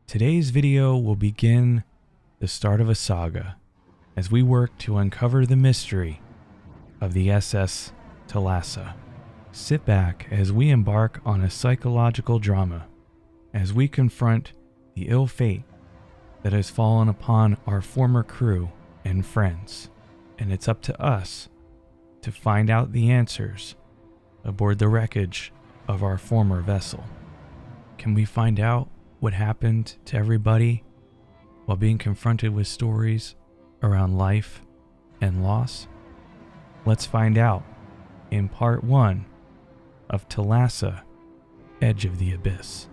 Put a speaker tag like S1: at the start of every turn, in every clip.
S1: Today's video will begin the start of a saga as we work to uncover the mystery of the SS Thalassa. Sit back as we embark on a psychological drama as we confront the ill fate that has fallen upon our former crew and friends, and it's up to us to find out the answers aboard the wreckage of our former vessel. Can we find out what happened to everybody while being confronted with stories around life and loss? Let's find out in part 1 of Thalassa, Edge of the Abyss.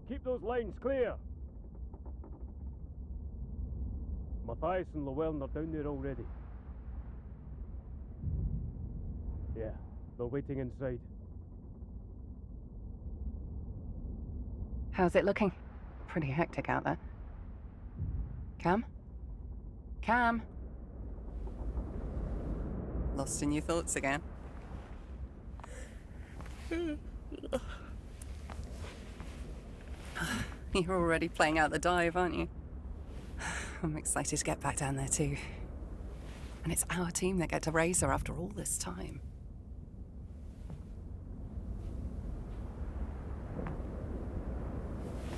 S2: Keep those lines clear. Matthias and Llewellyn are down there already. Yeah, they're waiting inside.
S3: How's it looking? Pretty hectic out there. Cam? Cam? Lost in your thoughts again? You're already playing out the dive, aren't you? I'm excited to get back down there too. And it's our team that get to raise her after all this time.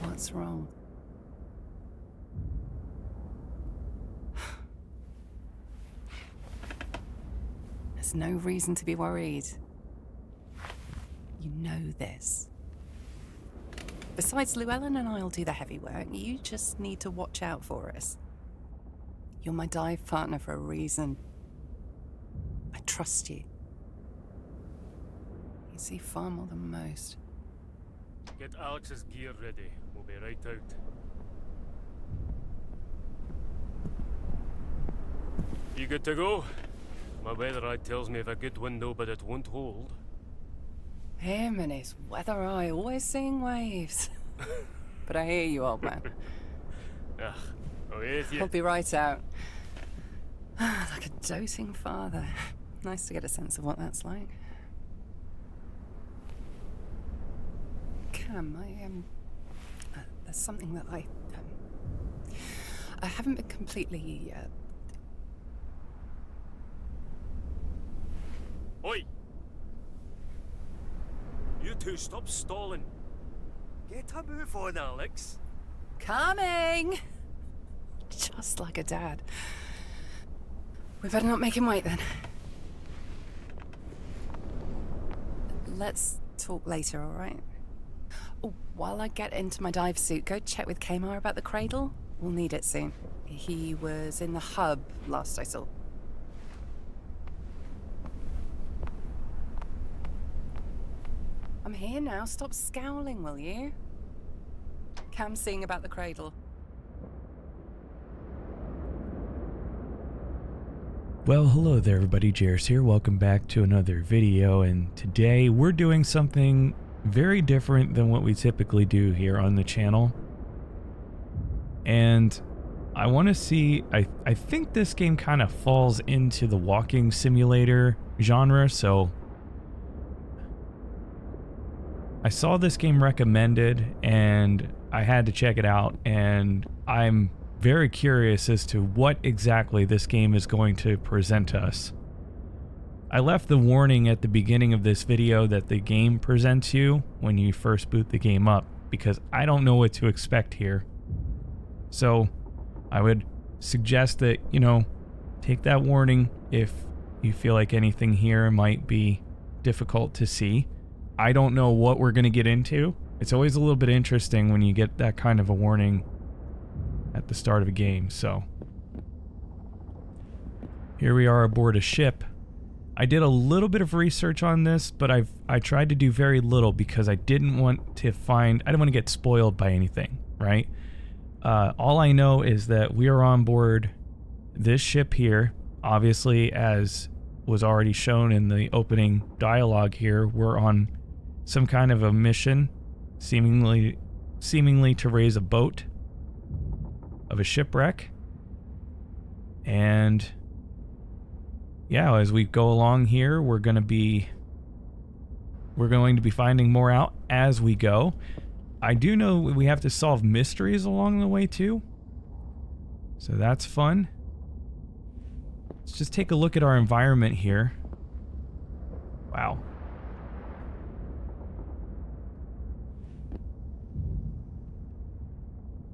S3: What's wrong? There's no reason to be worried. You know this. Besides, Llewellyn and I'll do the heavy work. You just need to watch out for us. You're my dive partner for a reason. I trust you. You see far more than most.
S2: Get Alex's gear ready. We'll be right out. You good to go? My weather eye tells me of a good window, but it won't hold.
S3: Him and his weather eye, always seeing waves. But I hear you, old man.
S2: Ugh, oh yes, yeah.
S3: I'll be right out. Like a doting father. Nice to get a sense of what that's like. Cam, there's something that I haven't been completely,
S2: Oi! You two stop stalling. Get a move on, Alex.
S3: Coming! Just like a dad. We better not make him wait then. Let's talk later, all right? Oh, while I get into my dive suit, go check with Kamar about the cradle. We'll need it soon. He was in the hub last I saw. I'm here now. Stop scowling, will you? Cam's seeing about the cradle.
S1: Well, hello there everybody, Jairus here. Welcome back to another video, and today we're doing something very different than what we typically do here on the channel. And I want to see, I think this game kind of falls into the walking simulator genre, so I saw this game recommended and I had to check it out, and I'm very curious as to what exactly this game is going to present to us. I left the warning at the beginning of this video that the game presents you when you first boot the game up, because I don't know what to expect here. So I would suggest that, you know, take that warning if you feel like anything here might be difficult to see. I don't know what we're going to get into. It's always a little bit interesting when you get that kind of a warning at the start of a game. So here we are aboard a ship. I did a little bit of research on this, but I tried to do very little because I didn't want to get spoiled by anything, right? All I know is that we are on board This ship here, obviously, as was already shown in the opening dialogue here, we're on some kind of a mission, seemingly to raise a boat of a shipwreck. And yeah, as we go along here, we're going to be finding more out as we go. I do know we have to solve mysteries along the way too, so that's fun. Let's just take a look at our environment here. Wow.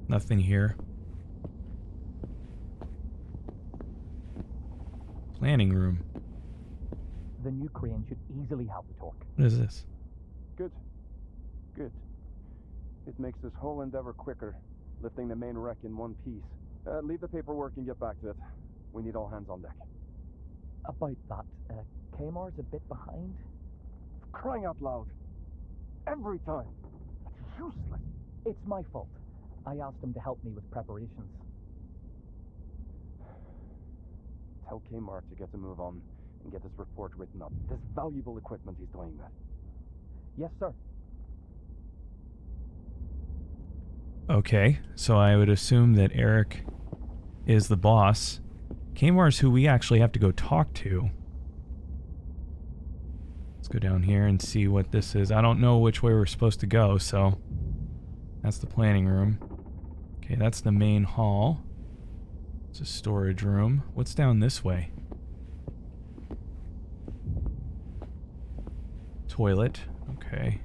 S1: Nothing here. Planning room.
S4: The new crane should easily have the torque.
S1: What is this?
S5: Good. Good. It makes this whole endeavor quicker, lifting the main wreck in one piece. Leave the paperwork and get back to it. We need all hands on deck.
S4: About that, Kmar's a bit behind.
S5: Crying out loud. Every time. It's useless.
S4: It's my fault. I asked him to help me with preparations.
S5: Tell Kmar to get a move on and get his report written up. There's valuable equipment he's doing that.
S4: Yes, sir.
S1: Okay, so I would assume that Eric is the boss. Kmar's who we actually have to go talk to. Let's go down here and see what this is. I don't know which way we're supposed to go, so that's the planning room. Okay, that's the main hall. It's a storage room. What's down this way? Toilet. Okay.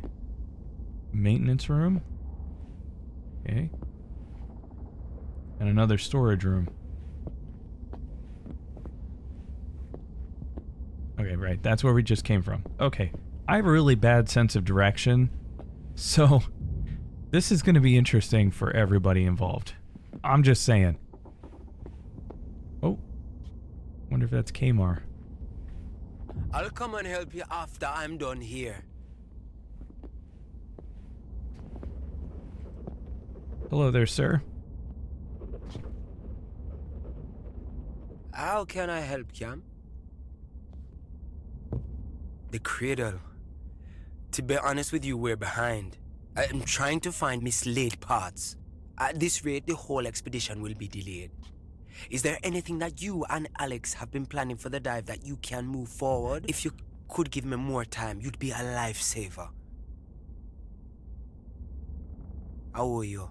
S1: Maintenance room. Okay. And another storage room. Okay, right. That's where we just came from. Okay. I have a really bad sense of direction, so this is going to be interesting for everybody involved. I'm just saying. Oh. Wonder if that's Kmar.
S6: I'll come and help you after I'm done here.
S1: Hello there, sir.
S6: How can I help, Cam? The cradle. To be honest with you, we're behind. I'm trying to find mislaid parts. At this rate, the whole expedition will be delayed. Is there anything that you and Alex have been planning for the dive that you can move forward? If you could give me more time, you'd be a lifesaver. How are you?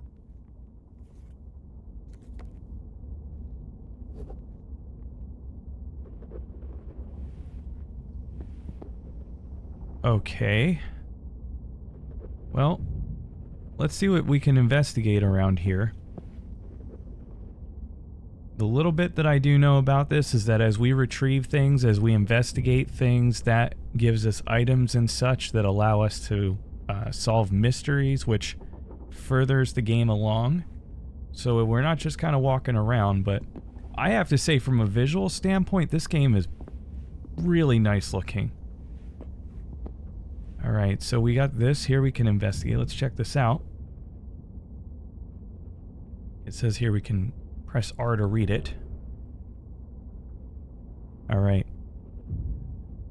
S1: Okay. Well, let's see what we can investigate around here. The little bit that I do know about this is that as we retrieve things, as we investigate things, that gives us items and such that allow us to solve mysteries, which furthers the game along. So we're not just kind of walking around, but I have to say from a visual standpoint, this game is really nice looking. Alright, so we got this here we can investigate. Let's check this out. It says here we can press R to read it. Alright.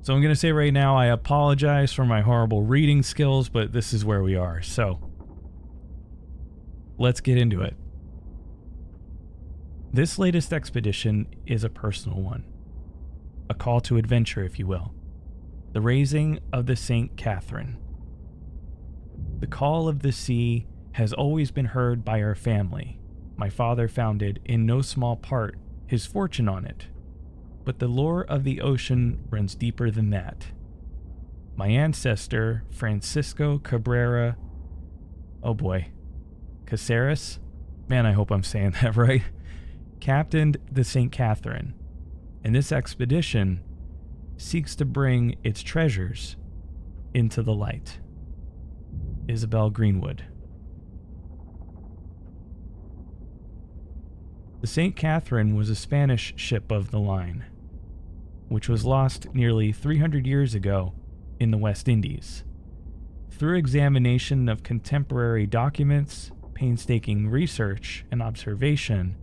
S1: So I'm going to say right now, I apologize for my horrible reading skills, but this is where we are. So, let's get into it. This latest expedition is a personal one. A call to adventure, if you will. The raising of the St. Catherine. The call of the sea has always been heard by our family. My father founded, in no small part, his fortune on it. But the lore of the ocean runs deeper than that. My ancestor, Francisco Cabrera... oh boy. Caceres? Man, I hope I'm saying that right. Captained the St. Catherine. And this expedition seeks to bring its treasures into the light. Isabel Greenwood. The St. Catherine was a Spanish ship of the line, which was lost nearly 300 years ago in the West Indies. Through examination of contemporary documents, painstaking research, and observation,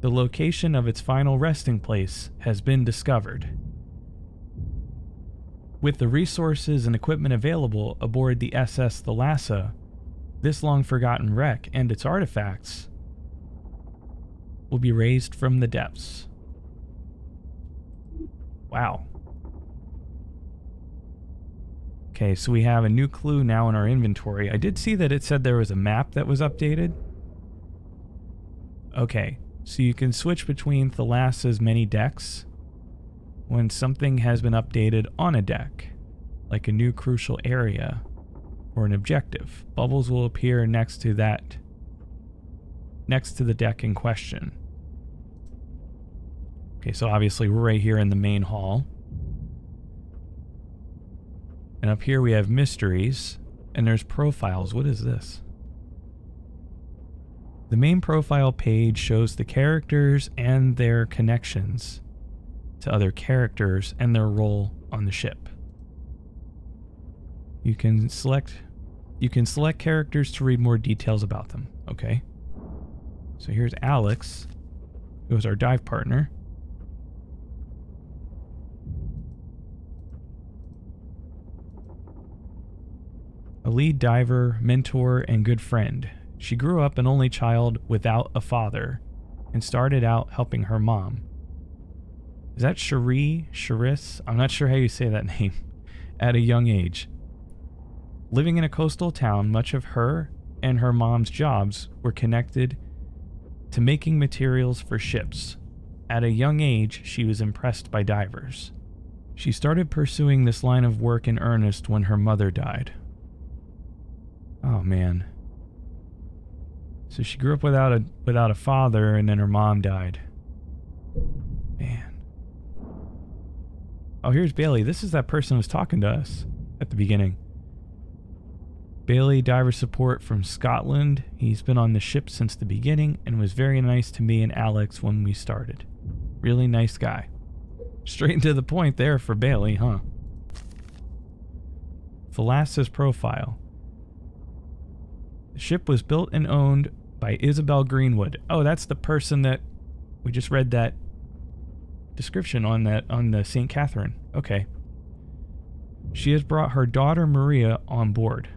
S1: The location of its final resting place has been discovered. With the resources and equipment available aboard the SS Thalassa, this long-forgotten wreck and its artifacts will be raised from the depths. Wow. Okay, so we have a new clue now in our inventory. I did see that it said there was a map that was updated. Okay, so you can switch between Thalassa's many decks when something has been updated on a deck, like a new crucial area or an objective. Bubbles will appear next to the deck in question. Okay, so obviously we're right here in the main hall. And up here we have mysteries, and there's profiles. What is this? The main profile page shows the characters and their connections to other characters and their role on the ship. You can select characters to read more details about them. Okay. So here's Alex, who is our dive partner. A lead diver, mentor, and good friend. She grew up an only child without a father and started out helping her mom. Is that Cherise? I'm not sure how you say that name. At a young age. Living in a coastal town, much of her and her mom's jobs were connected to making materials for ships. At a young age, she was impressed by divers. She started pursuing this line of work in earnest when her mother died. Oh man. So she grew up without a father, and then her mom died. Man. Oh, here's Bailey. This is that person who was talking to us at the beginning. Bailey, diver support from Scotland. He's been on the ship since the beginning and was very nice to me and Alex when we started. Really nice guy. Straight to the point there for Bailey, huh? Thalassa's profile. The ship was built and owned by Isabel Greenwood. Oh, that's the person that we just read that description on the St. Catherine. Okay. She has brought her daughter Maria on board.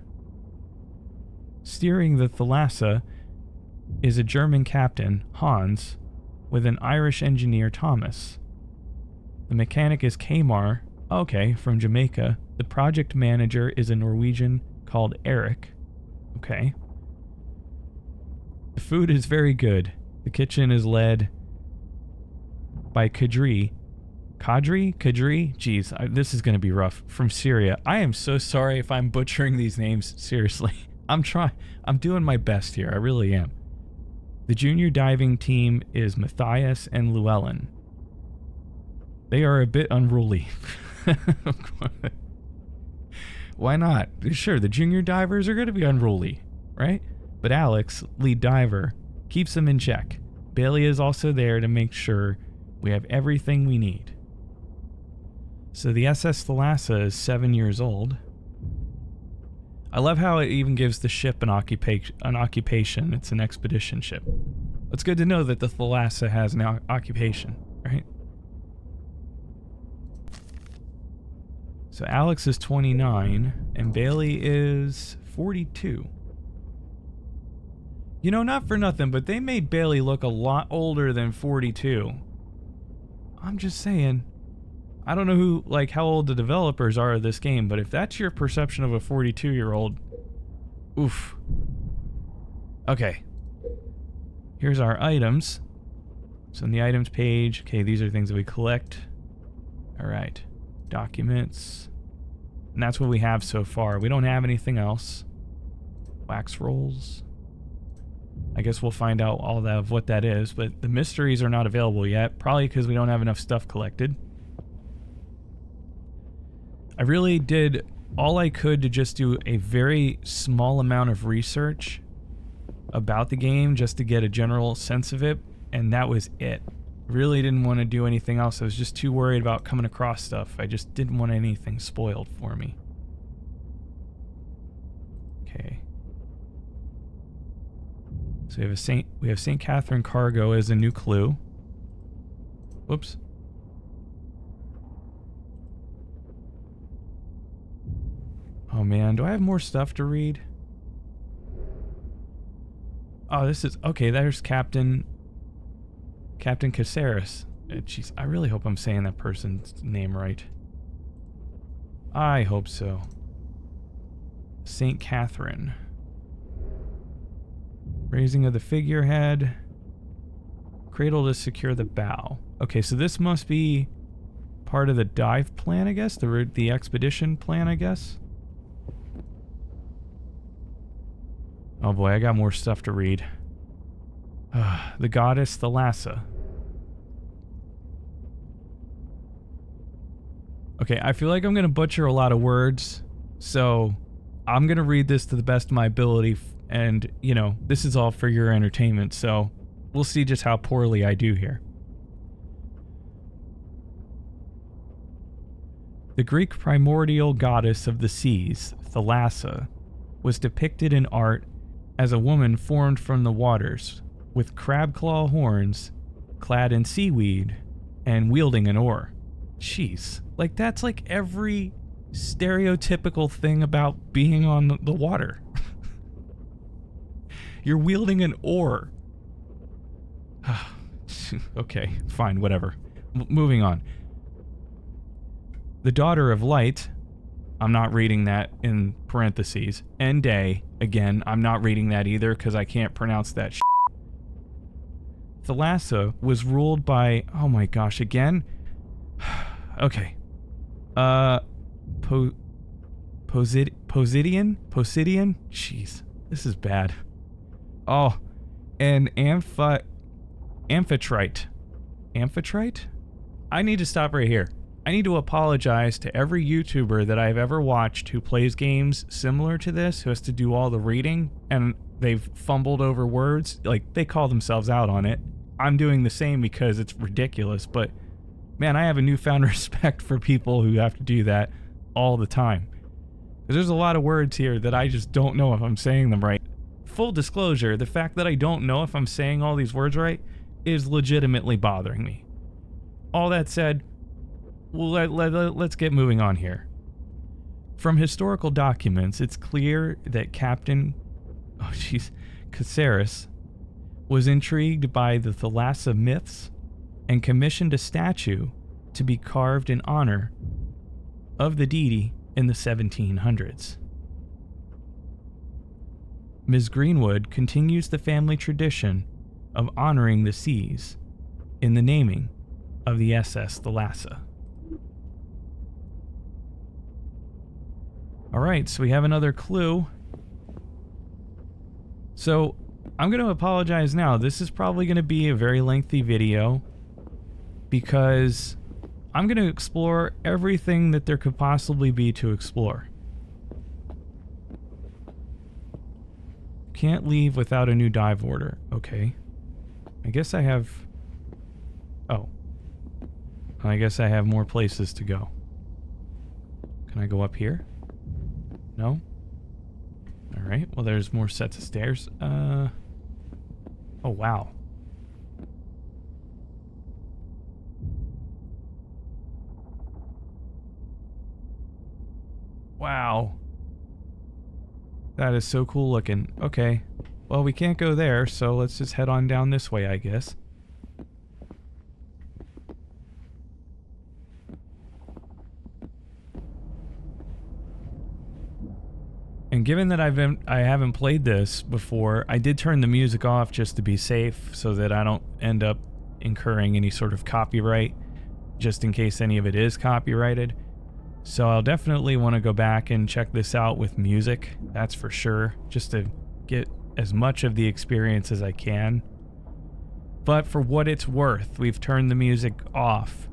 S1: Steering the Thalassa is a German captain, Hans, with an Irish engineer, Thomas. The mechanic is Kamar, okay, from Jamaica. The project manager is a Norwegian called Eric. Okay. The food is very good. The kitchen is led by Kadri. Kadri? Jeez, this is going to be rough. From Syria. I am so sorry if I'm butchering these names. Seriously. I'm doing my best here. I really am. The junior diving team is Matthias and Llewellyn. They are a bit unruly. Why not? Sure, the junior divers are going to be unruly, right? But Alex, lead diver, keeps them in check. Bailey is also there to make sure we have everything we need. So the SS Thalassa is 7 years old. I love how it even gives the ship an occupation. It's an expedition ship. It's good to know that the Thalassa has an occupation, right? So Alex is 29 and Bailey is 42. You know, not for nothing, but they made Bailey look a lot older than 42. I'm just saying. I don't know how old the developers are of this game, but if that's your perception of a 42-year-old, oof. Okay. Here's our items. So in the items page, okay, these are things that we collect. All right. Documents. And that's what we have so far. We don't have anything else. Wax rolls. I guess we'll find out all of what that is, but the mysteries are not available yet, probably because we don't have enough stuff collected. I really did all I could to just do a very small amount of research about the game just to get a general sense of it, and that was it. Really didn't want to do anything else. I was just too worried about coming across stuff. I just didn't want anything spoiled for me. Okay. So So we have St. Catherine cargo as a new clue. Whoops. Oh man, do I have more stuff to read? Oh, this is okay. There's Captain Caceres. Jeez, I really hope I'm saying that person's name right. I hope so. St. Catherine. Raising of the figurehead. Cradle to secure the bow. Okay, so this must be part of the dive plan, I guess? The expedition plan, I guess? Oh boy, I got more stuff to read. The goddess Thalassa. Okay, I feel like I'm going to butcher a lot of words, so I'm going to read this to the best of my ability, and, you know, this is all for your entertainment, so we'll see just how poorly I do here. The Greek primordial goddess of the seas, Thalassa, was depicted in art as a woman formed from the waters, with crab claw horns, clad in seaweed, and wielding an oar. Jeez, like that's like every stereotypical thing about being on the water. You're wielding an oar. Okay, fine, whatever. Moving on. The daughter of light, I'm not reading that in parentheses, and day, again, I'm not reading that either because I can't pronounce that shit. Thalassa was ruled by, oh my gosh, again? Okay. Posidian? Jeez, this is bad. Oh, and Amphitrite. Amphitrite? I need to stop right here. I need to apologize to every YouTuber that I've ever watched who plays games similar to this, who has to do all the reading, and they've fumbled over words. Like, they call themselves out on it. I'm doing the same because it's ridiculous, but man, I have a newfound respect for people who have to do that all the time. Because there's a lot of words here that I just don't know if I'm saying them right. Full disclosure, the fact that I don't know if I'm saying all these words right is legitimately bothering me. All that said, let's get moving on here. From historical documents, it's clear that Captain Caceres was intrigued by the Thalassa myths and commissioned a statue to be carved in honor of the deity in the 1700s. Ms. Greenwood continues the family tradition of honoring the seas in the naming of the SS Thalassa. Alright, so we have another clue. So, I'm going to apologize now. This is probably going to be a very lengthy video because I'm going to explore everything that there could possibly be to explore. Can't leave without a new dive order. Okay. I guess I have... Oh. I guess I have more places to go. Can I go up here? No? Alright, well there's more sets of stairs. Oh wow. Wow. That is so cool looking. Okay. Well, we can't go there, so let's just head on down this way, I guess. And given that I haven't played this before, I did turn the music off just to be safe so that I don't end up incurring any sort of copyright, just in case any of it is copyrighted. So I'll definitely want to go back and check this out with music, that's for sure, just to get as much of the experience as I can. But for what it's worth, we've turned the music off.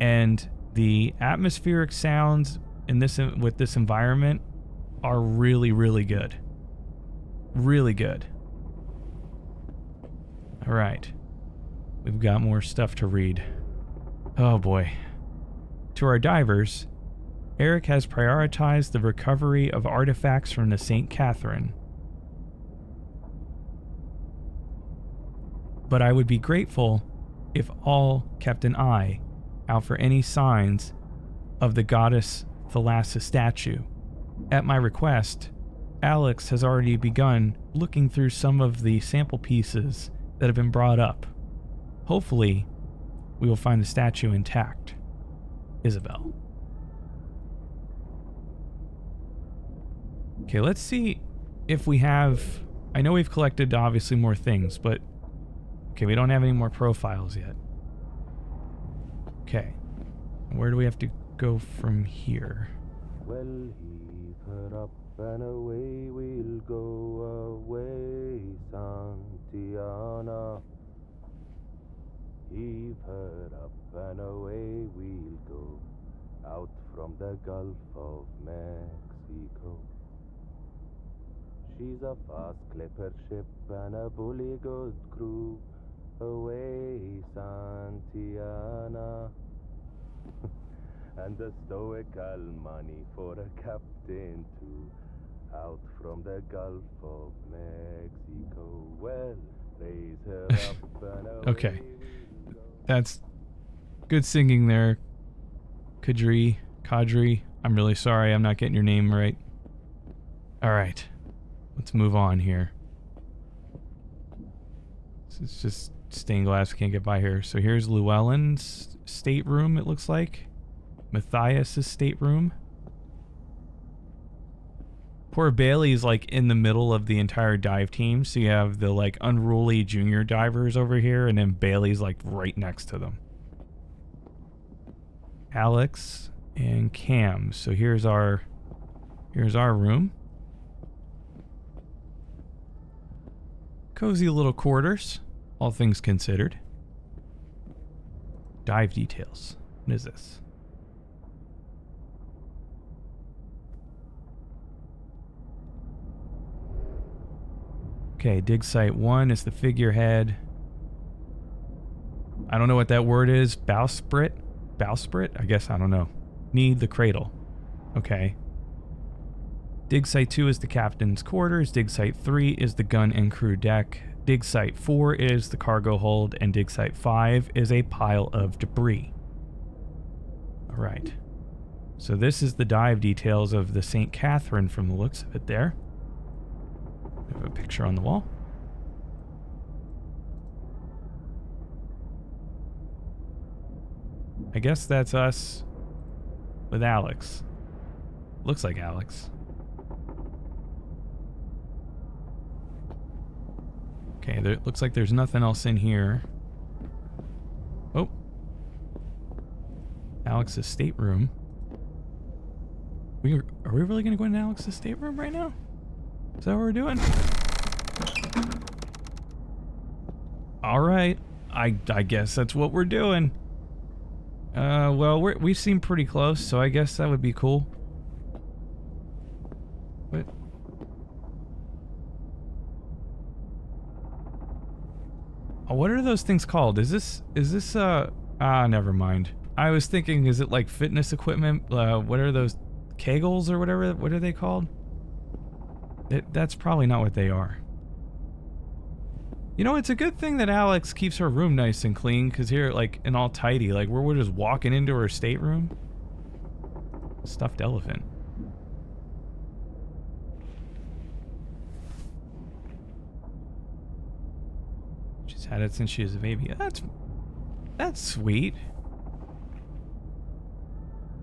S1: And the atmospheric sounds in this with this environment are really, really good. Really good. Alright. We've got more stuff to read. Oh boy. To our divers, Eric has prioritized the recovery of artifacts from the St. Catherine. but I would be grateful if all kept an eye out for any signs of the goddess Thalassa statue. At my request, Alex has already begun looking through some of the sample pieces that have been brought up. Hopefully, we will find the statue intact. Isabel. Okay, let's see if we have... I know we've collected obviously more things, but... Okay, we don't have any more profiles yet. Okay. Where do we have to go from here?
S7: Well, heave her up and away we'll go away, Santiana. Heave her up and away we'll go, out from the Gulf of Mexico. She's a fast clipper ship and a bully good crew, away, Santiana. And the stoical money for a captain too, out from the Gulf of Mexico. Well, raise her up and away.
S1: Okay. That's good singing there, Kadri. I'm really sorry, I'm not getting your name right. Alright, let's move on here. It's just stained glass, we can't get by here. So here's Llewellyn's stateroom, it looks like. Matthias's stateroom. Poor Bailey's like in the middle of the entire dive team, so you have the like unruly junior divers over here, and then Bailey's like right next to them. Alex and Cam. So here's our room. Cozy little quarters, all things considered. Dive details. What is this? Okay, dig site 1 is the figurehead. I don't know what that word is. Bowsprit? Bowsprit? I guess, I don't know. Need the cradle. Okay. Dig site 2 is the captain's quarters. Dig site 3 is the gun and crew deck. Dig site 4 is the cargo hold. And dig site 5 is a pile of debris. Alright. So this is the dive details of the St. Catherine from the looks of it there. We have a picture on the wall. I guess that's us with Alex. Looks like Alex. Okay, there looks like there's nothing else in here. Oh. Alex's stateroom. Are we really going to go into Alex's stateroom right now? Is that what we're doing? Alright. I guess that's what we're doing. Well, we seem pretty close, so I guess that would be cool. What? Oh, what are those things called? Is this, never mind. I was thinking, is it like fitness equipment? What are those, Kegels or whatever? What are they called? That's probably not what they are. You know, it's a good thing that Alex keeps her room nice and clean, because here, like, and all tidy. Like, we're just walking into her stateroom. Stuffed elephant. She's had it since she was a baby. That's sweet.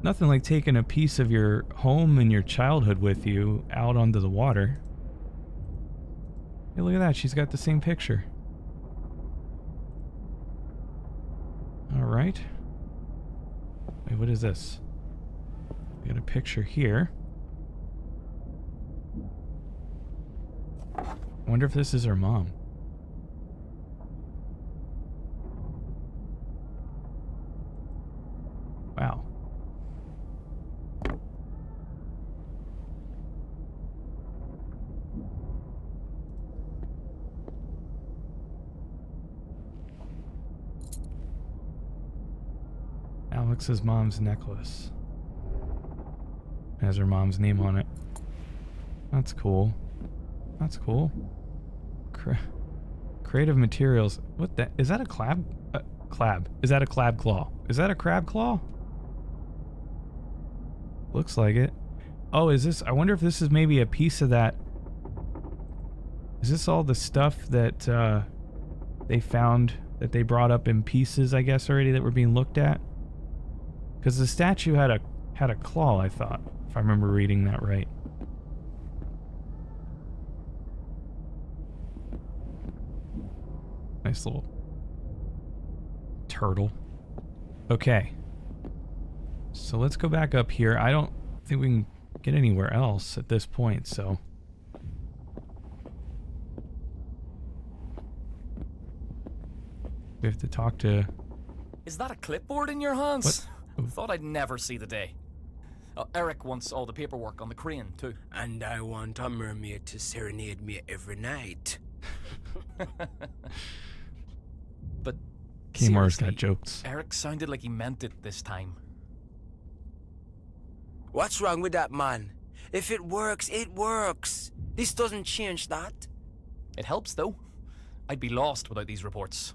S1: Nothing like taking a piece of your home and your childhood with you out onto the water. Hey, look at that. She's got the same picture. Alright. Wait, what is this? We got a picture here. I wonder if this is her mom. Wow. Alex's mom's necklace. Has her mom's name on it. That's cool. That's cool. Creative materials. What the? Is that a crab? Clab. Is that a crab claw? Is that a crab claw? Looks like it. Oh, is this... I wonder if this is maybe a piece of that... Is this all the stuff that they found, that they brought up in pieces, I guess, already, that were being looked at? Because the statue had a claw, I thought, if I remember reading that right. Nice little turtle. Okay. So let's go back up here. I don't think we can get anywhere else at this point, so... We have to talk to...
S8: Is that a clipboard in your hands?
S1: What?
S8: Thought I'd never see the day. Eric wants all the paperwork on the crane, too.
S6: And I want a mermaid to serenade me every night.
S8: But
S1: Kmar's
S8: seriously,
S1: got jokes.
S8: Eric sounded like he meant it this time.
S6: What's wrong with that, man? If it works, it works. This doesn't change that.
S8: It helps, though. I'd be lost without these reports.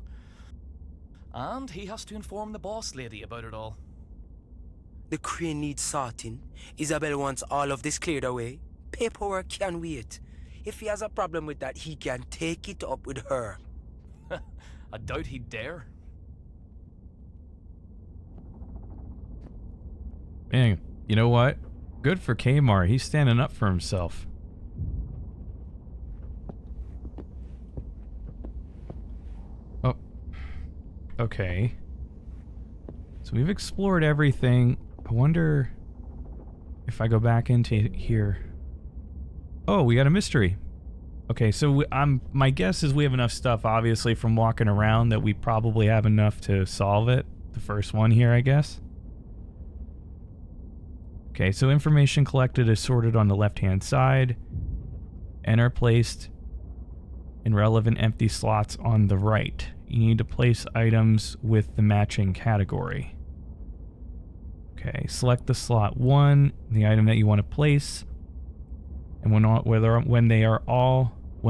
S8: And he has to inform the boss lady about it all.
S6: The crane needs sorting. Isabel wants all of this cleared away. Paperwork can wait. If he has a problem with that, he can take it up with her.
S8: I doubt he'd dare.
S1: Man, you know what? Good for Kmar. He's standing up for himself. Oh. Okay. So we've explored everything. I wonder if I go back into here. Oh, we got a mystery. Okay, so my guess is we have enough stuff, obviously, from walking around that we probably have enough to solve it. The first one here, I guess. Okay, so information collected is sorted on the left-hand side and are placed in relevant empty slots on the right. You need to place items with the matching category. Okay, select the slot 1, the item that you want to place, and when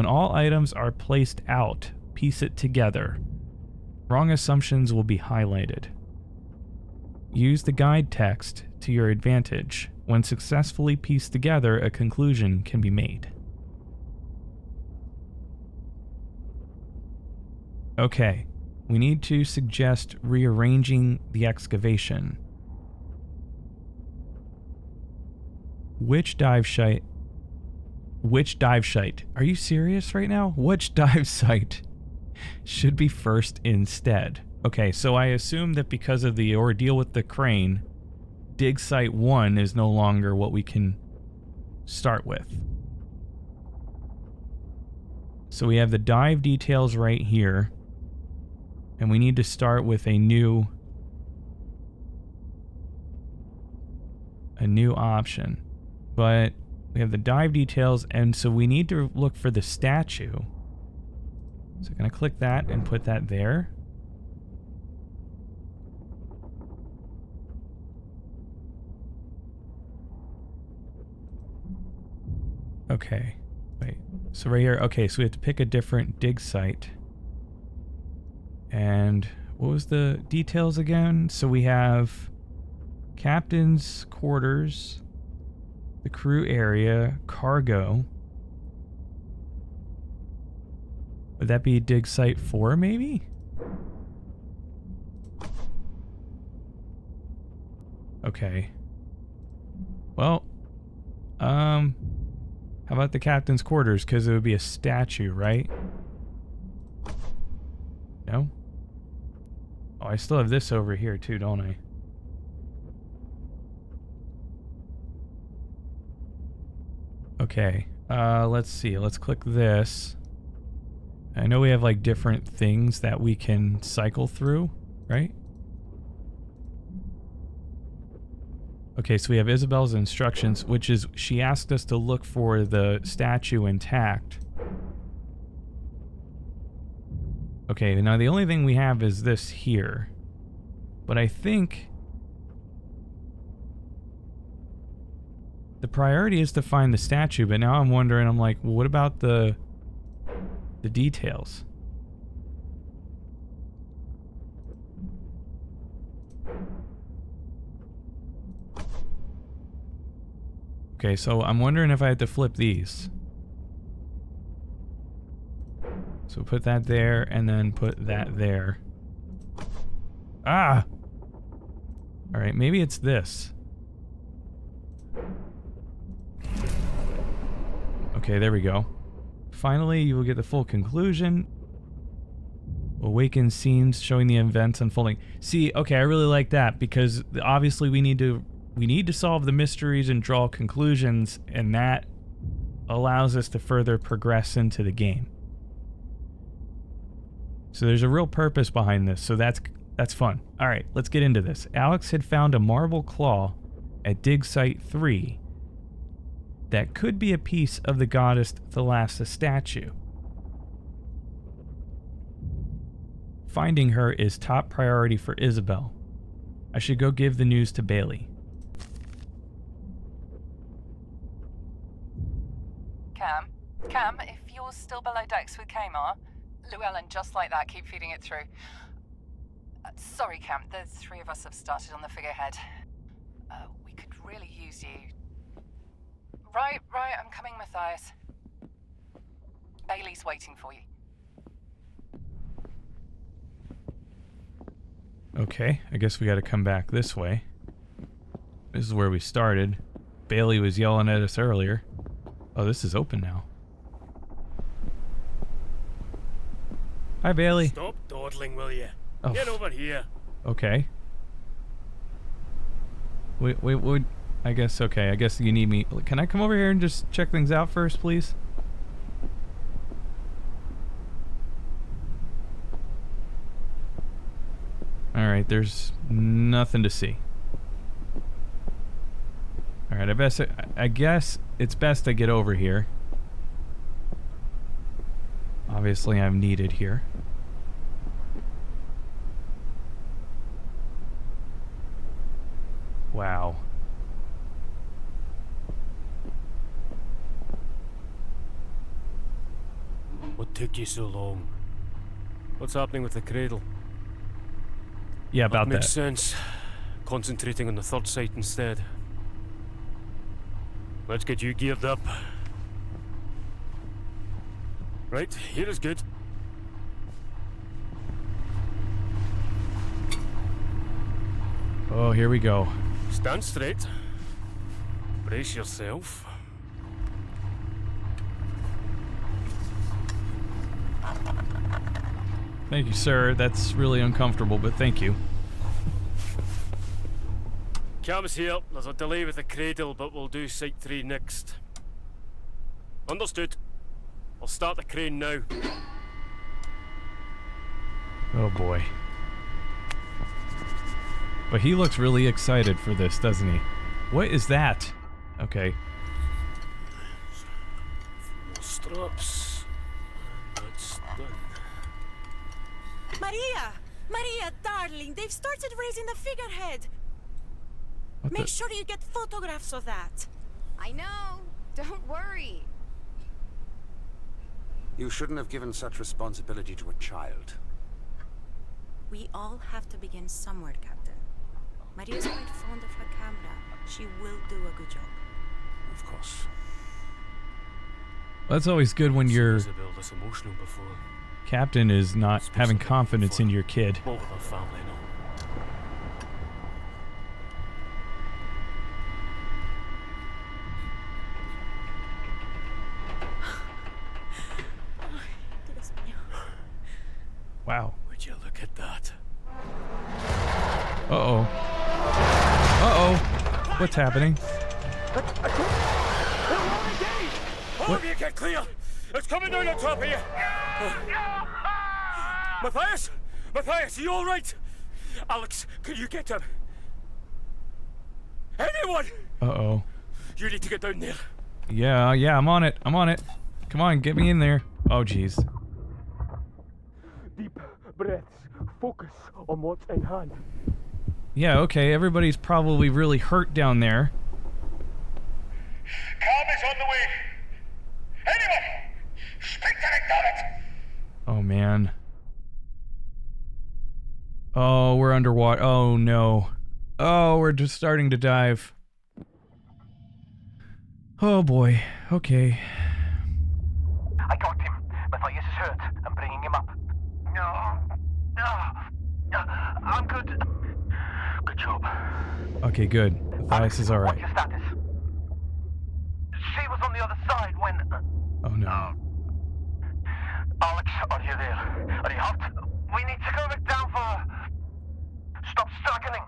S1: all items are placed out, piece it together. Wrong assumptions will be highlighted. Use the guide text to your advantage. When successfully pieced together, a conclusion can be made. Okay, we need to suggest rearranging the excavation. Which dive site? Are you serious right now? Which dive site should be first instead? Okay, so I assume that because of the ordeal with the crane, dig site 1 is no longer what we can start with. So we have the dive details right here, and we need to start with a new option. But we have the dive details, and so we need to look for the statue. So I'm going to click that and put that there. Okay, wait. So right here, okay, so we have to pick a different dig site. And what was the details again? So we have captain's quarters, the crew area, cargo. Would that be dig site 4 maybe? Okay. Well, how about the captain's quarters? Because it would be a statue, right? No? Oh, I still have this over here too, don't I? Okay, let's see. Let's click this. I know we have like different things that we can cycle through, right? Okay, so we have Isabel's instructions, which is she asked us to look for the statue intact. Okay, now the only thing we have is this here. But I think the priority is to find the statue, but now I'm wondering, I'm like, well, what about the details? Okay, so I'm wondering if I had to flip these. So put that there, and then put that there. Ah! Alright, maybe it's this. Okay, there we go. Finally, you will get the full conclusion. Awaken scenes showing the events unfolding. See, okay, I really like that, because obviously we need to solve the mysteries and draw conclusions, and that allows us to further progress into the game. So there's a real purpose behind this, so that's fun. Alright, let's get into this. Alex had found a marble claw at dig site 3 that could be a piece of the goddess Thalassa statue. Finding her is top priority for Isabel. I should go give the news to Bailey.
S3: Cam, if you're still below decks with Kamar, Llewellyn, just like that, keep feeding it through. Sorry, Cam, the three of us have started on the figurehead. We could really use you. Right, I'm coming, Matthias. Bailey's waiting for you.
S1: Okay, I guess we gotta come back this way. This is where we started. Bailey was yelling at us earlier. Oh, this is open now. Hi, Bailey.
S2: Stop dawdling, will you?
S1: Oh.
S2: Get over here.
S1: Okay. Wait, I guess, okay, I guess you need me. Can I come over here and just check things out first, please? Alright, there's nothing to see. Alright, I guess it's best I get over here. Obviously, I'm needed here. Wow.
S2: What took you so long? What's happening with the cradle?
S1: Yeah, about
S2: Makes
S1: that.
S2: sense. Concentrating on the third site instead. Let's get you geared up. Right, here is good.
S1: Oh, here we go.
S2: Stand straight. Brace yourself.
S1: Thank you, sir. That's really uncomfortable, but thank you.
S2: Cam's here. There's a delay with the cradle, but we'll do Site 3 next. Understood. I'll start the crane now.
S1: Oh boy. But he looks really excited for this, doesn't he? What is that? Okay.
S2: More straps. That's done.
S9: Maria, darling, they've started raising the figurehead.
S1: What
S9: Make
S1: the?
S9: sure you get photographs of that.
S10: I know. Don't worry.
S11: You shouldn't have given such responsibility to a child.
S9: We all have to begin somewhere, Captain. Maria's quite fond of her camera. She will do a good job.
S11: Of course.
S1: That's always good when your
S2: Isabel this emotional before.
S1: captain is not having confidence in your kid.
S2: Both of our family know.
S1: Wow.
S2: Would you look at that?
S1: Uh-oh. Uh-oh. What's happening?
S2: All of you get clear! It's coming down on top of you! Matthias? Matthias, are you alright? Alex, can you get him? Anyone!
S1: Uh-oh.
S2: You need to get down there.
S1: Yeah, I'm on it. I'm on it. Come on, get me in there. Oh, jeez.
S5: Deep breaths. Focus on what's in hand.
S1: Yeah, okay, everybody's probably really hurt down there.
S12: Calm is on the way. Anyone! Speak to McDonald!
S1: Oh, man. Oh, we're underwater. Oh, no. Oh, we're just starting to dive. Oh, boy. Okay.
S12: I got him. Matthias is hurt. I'm bringing him up. I'm good. Good job.
S1: Okay, good. Matthias is alright.
S12: What's your status? She was on the other side when...
S1: Oh, no.
S12: Alex, are you there? Are you hurt? We need to go back down for her. Stop struggling.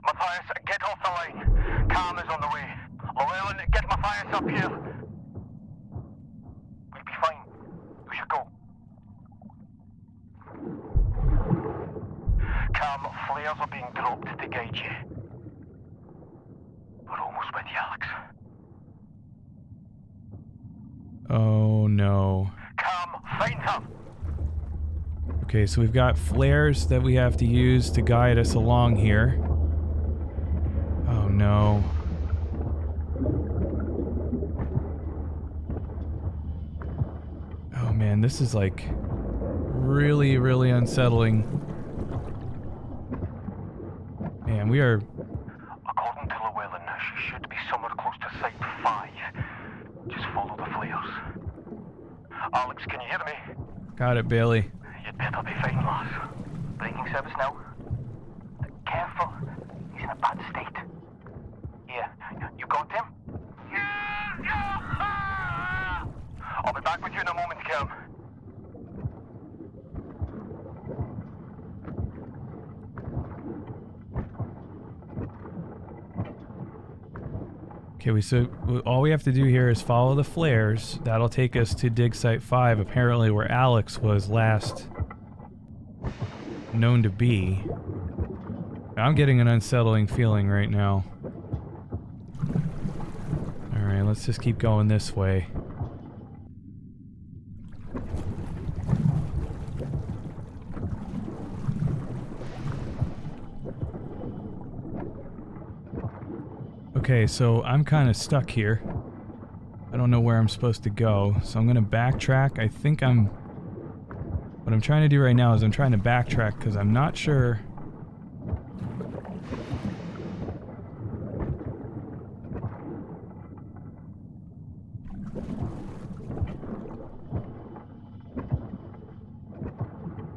S12: Matthias, get off the line. Calm is on the way. Llewellyn, get Matthias up here. We'll be fine. You should go. Calm, flares are being dropped to guide you. We're almost with you, Alex.
S1: Oh, no.
S12: Calm, find her.
S1: Okay, so we've got flares that we have to use to guide us along here. Oh, no. Oh, man, this is like really, really unsettling. Man, we are...
S12: According to Llewellyn, she should be somewhere close to Site 5. Just follow the flares. Alex, can you hear me?
S1: Got it, Bailey.
S12: You'd better be fine, lass. Braking service now. Careful. He's in a bad state. Here, you got him? I'll be back with you in a moment, Cam.
S1: Okay, so all we have to do here is follow the flares. That'll take us to dig site 5, apparently where Alex was last known to be. I'm getting an unsettling feeling right now. Alright, let's just keep going this way. Okay, so I'm kind of stuck here. I don't know where I'm supposed to go, so I'm gonna backtrack. I think what I'm trying to do right now is I'm trying to backtrack because I'm not sure.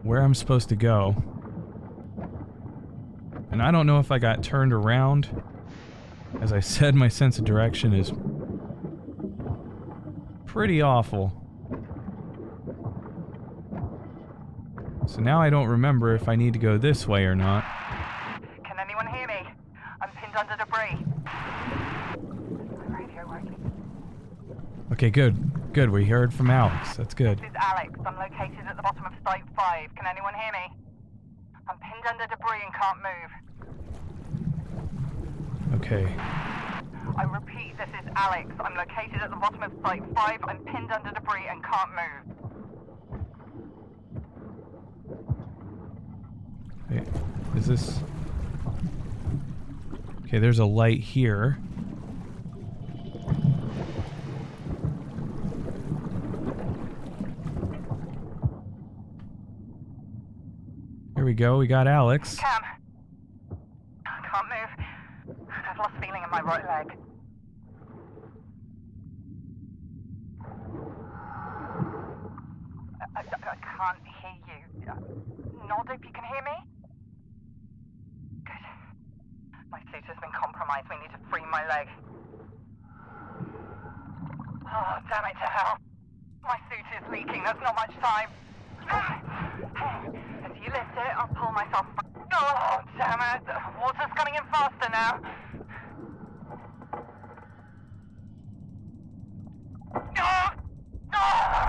S1: Where I'm supposed to go. And I don't know if I got turned around. As I said, my sense of direction is pretty awful. So now I don't remember if I need to go this way or not.
S3: Can anyone hear me? I'm pinned under debris. Radio working.
S1: Okay, good. Good, we heard from Alex. That's good.
S3: This is Alex. I'm located at the bottom of Site 5. Can anyone hear me? I'm pinned under debris and can't move.
S1: Okay.
S3: I repeat, this is Alex. I'm located at the bottom of Site 5. I'm pinned under debris and can't move.
S1: Wait, is this... Okay, there's a light here. Here we go, we got Alex.
S3: Cam. I can't move. I've lost feeling in my right leg. I can't hear you. Nod if you can hear me? Good. My suit has been compromised. We need to free my leg. Oh, damn it to hell. My suit is leaking. There's not much time. As you lift it, I'll pull myself. Oh, damn it. Water's coming in faster now.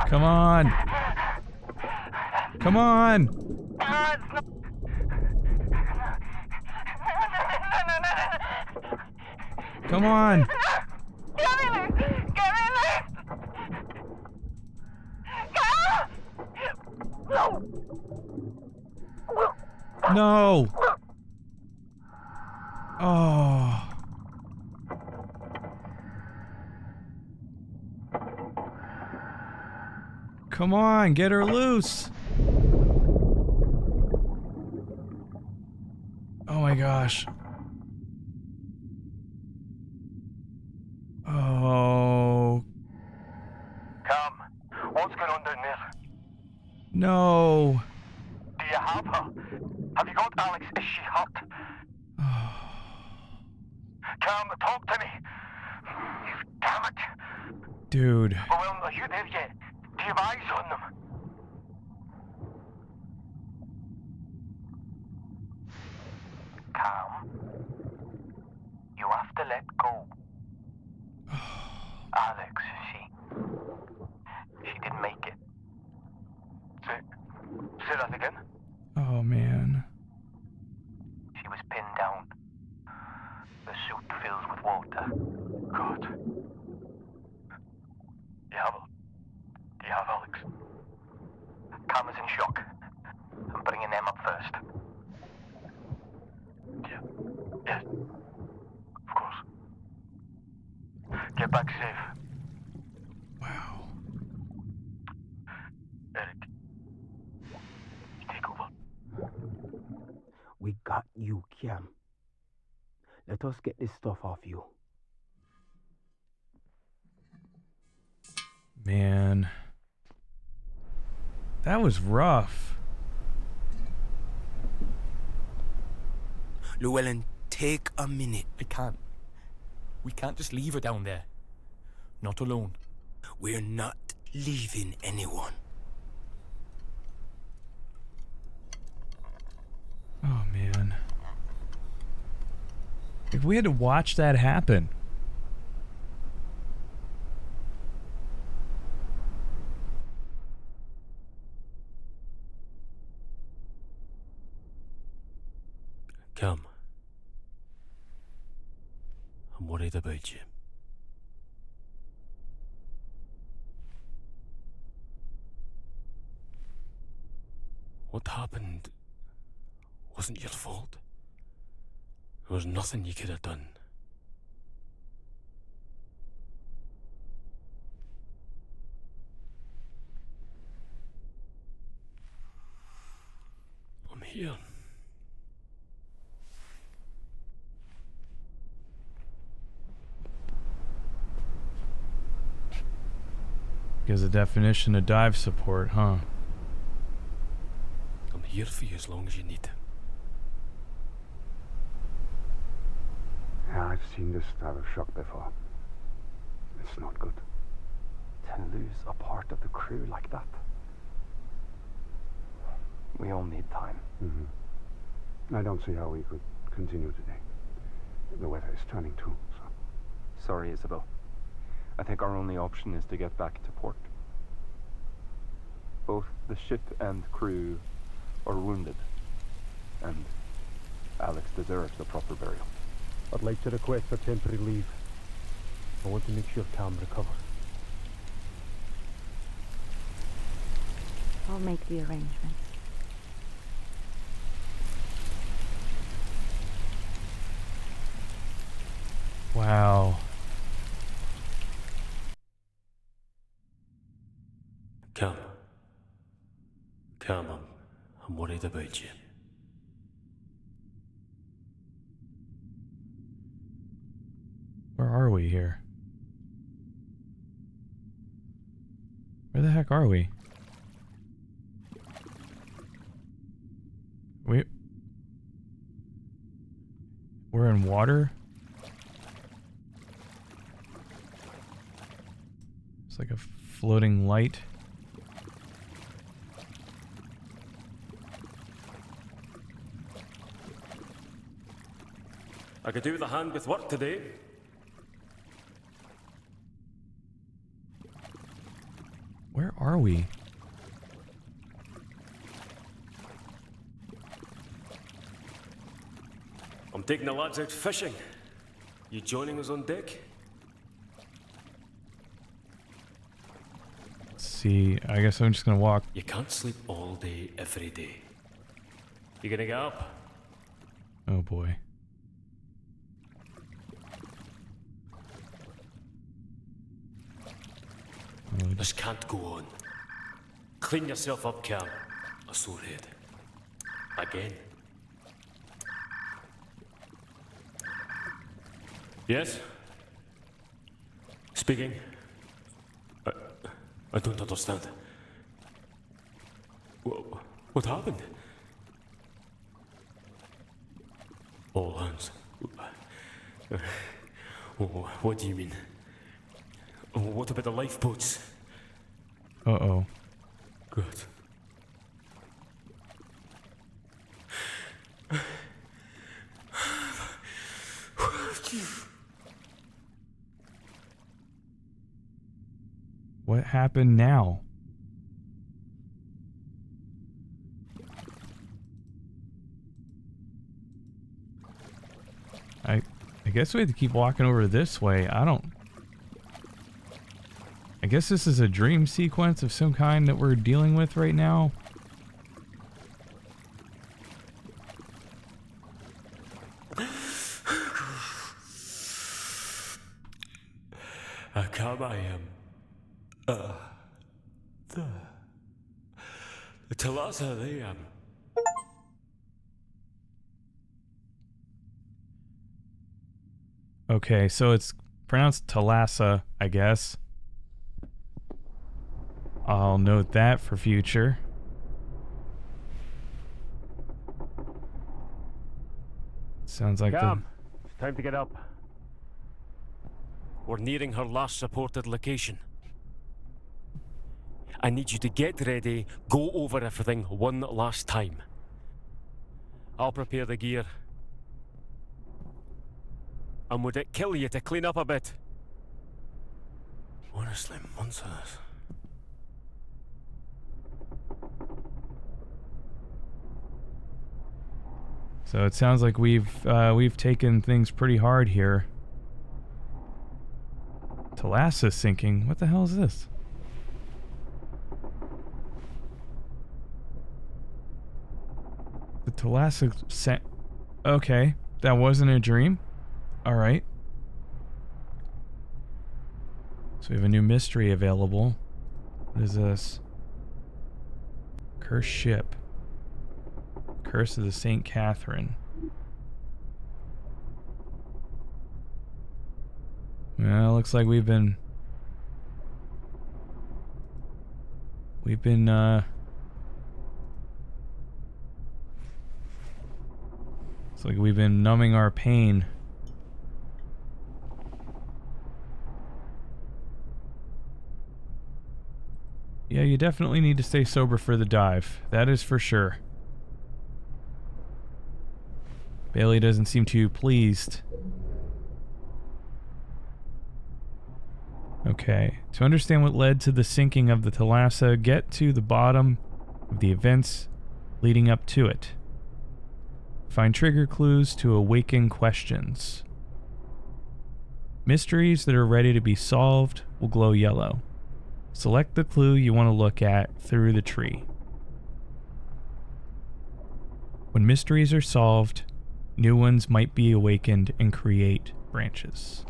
S1: Come on! Come on! Come on! No! Oh. Come on, get her loose. Oh my gosh. Oh.
S12: Cam, what's going on down there?
S1: No.
S12: Do you have her? Have you got Alex? Is she hurt? Cam, talk to me. Damn it.
S1: Dude.
S12: Oh, well, are you there yet? Do you have eyes on them? Cam, you have to let go. Alex, she didn't make it. Say that again?
S1: Oh man.
S12: She was pinned down. The suit fills with water. God. You have her? Do you have Alex? Cam is in shock. I'm bringing them up first. Yeah. Of course. Get back safe.
S1: Wow.
S12: Eric. You take over.
S6: We got you, Cam. Let us get this stuff off you.
S1: Man. That was rough.
S6: Llewellyn, take a minute.
S8: I can't. We can't just leave her down there. Not alone.
S6: We're not leaving anyone.
S1: Oh man. If we had to watch that happen.
S13: Cam, I'm worried about you. What happened wasn't your fault. There was nothing you could have done. I'm here.
S1: Gives a definition of dive support, huh?
S13: I'm here for you as long as you need.
S7: Yeah, I've seen this type of shock before. It's not good.
S5: To lose a part of the crew like that. We all need time.
S7: I don't see how we could continue today. The weather is turning too, so...
S5: Sorry, Isabel. I think our only option is to get back to port. Both the ship and crew are wounded, and Alex deserves a proper burial.
S7: I'd like to request a temporary leave. I want to make sure Cam recovers.
S9: I'll make the arrangements.
S1: Wow.
S13: Cam, I'm worried about you.
S1: Where are we here? Where the heck are we? We're in water? It's like a floating light.
S2: I could do with a hand with work today.
S1: Where are we?
S2: I'm taking the lads out fishing. You joining us on deck?
S1: Let's see, I guess I'm just gonna walk.
S13: You can't sleep all day, every day.
S2: You gonna get up?
S1: Oh boy.
S13: This can't go on. Clean yourself up, Cam. A sore head. Again. Yes? Speaking. I don't understand. What happened? All hands. What do you mean? What about the lifeboats?
S1: Uh-oh.
S13: Good.
S1: What happened now? I guess we have to keep walking over this way. I guess this is a dream sequence of some kind that we're dealing with right now.
S13: Cam, I am. The Thalassa, they
S1: Okay, so it's pronounced Thalassa, I guess. I'll note that for future. Sounds like
S2: Cam, it's time to get up. We're nearing her last supported location. I need you to get ready, go over everything one last time. I'll prepare the gear. And would it kill you to clean up a bit?
S13: honestly, months of this.
S1: So it sounds like we've taken things pretty hard here. Thalassa sinking. What the hell is this? The Thalassa sent. Okay, that wasn't a dream. All right. So we have a new mystery available. What is this? Cursed ship. Curse of the St. Catherine. Well, looks like we've been it's like we've been numbing our pain. Yeah, you definitely need to stay sober for the dive. That is for sure. Bailey doesn't seem too pleased. Okay, to understand what led to the sinking of the Thalassa, get to the bottom of the events leading up to it. Find trigger clues to awaken questions. Mysteries that are ready to be solved will glow yellow. Select the clue you want to look at through the tree. When mysteries are solved, new ones might be awakened and create branches.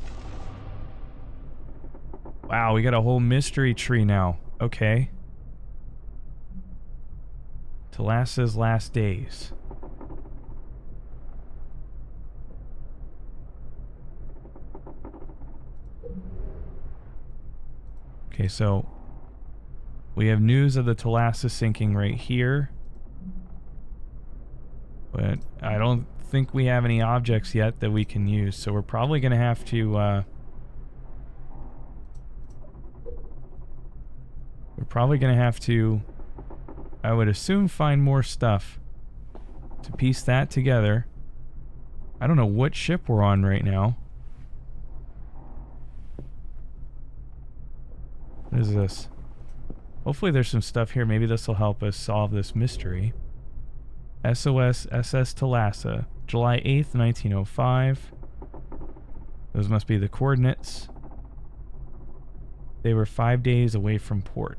S1: Wow, we got a whole mystery tree now. Okay. Thalassa's last days. Okay, so we have news of the Thalassa sinking right here. But I don't think we have any objects yet that we can use, so we're probably going to have to I would assume, find more stuff to piece that together. I don't know what ship we're on right now. What is this? Hopefully there's some stuff here. Maybe this will help us solve this mystery. SOS SS Thalassa, July 8th, 1905. Those must be the coordinates. They were 5 days away from port.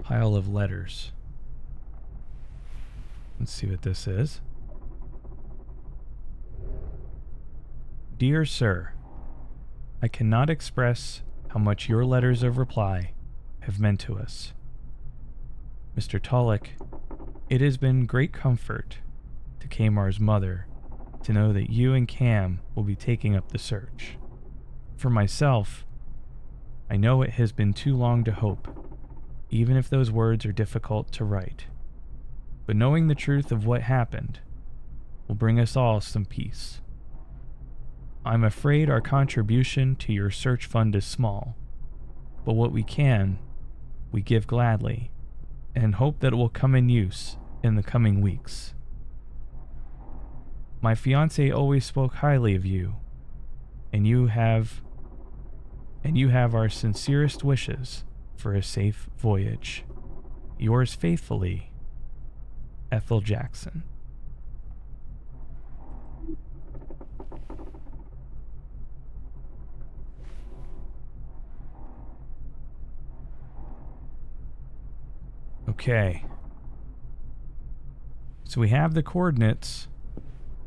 S1: Pile of letters. Let's see what this is. Dear Sir, I cannot express how much your letters of reply have meant to us. Mr. Tulloch, it has been great comfort to Kamar's mother to know that you and Cam will be taking up the search. For myself, I know it has been too long to hope, even if those words are difficult to write. But knowing the truth of what happened will bring us all some peace. I'm afraid our contribution to your search fund is small, but what we can, we give gladly, and hope that it will come in use in the coming weeks. My fiancé always spoke highly of you, and you have our sincerest wishes for a safe voyage. Yours faithfully, Ethel Jackson. Okay. So we have the coordinates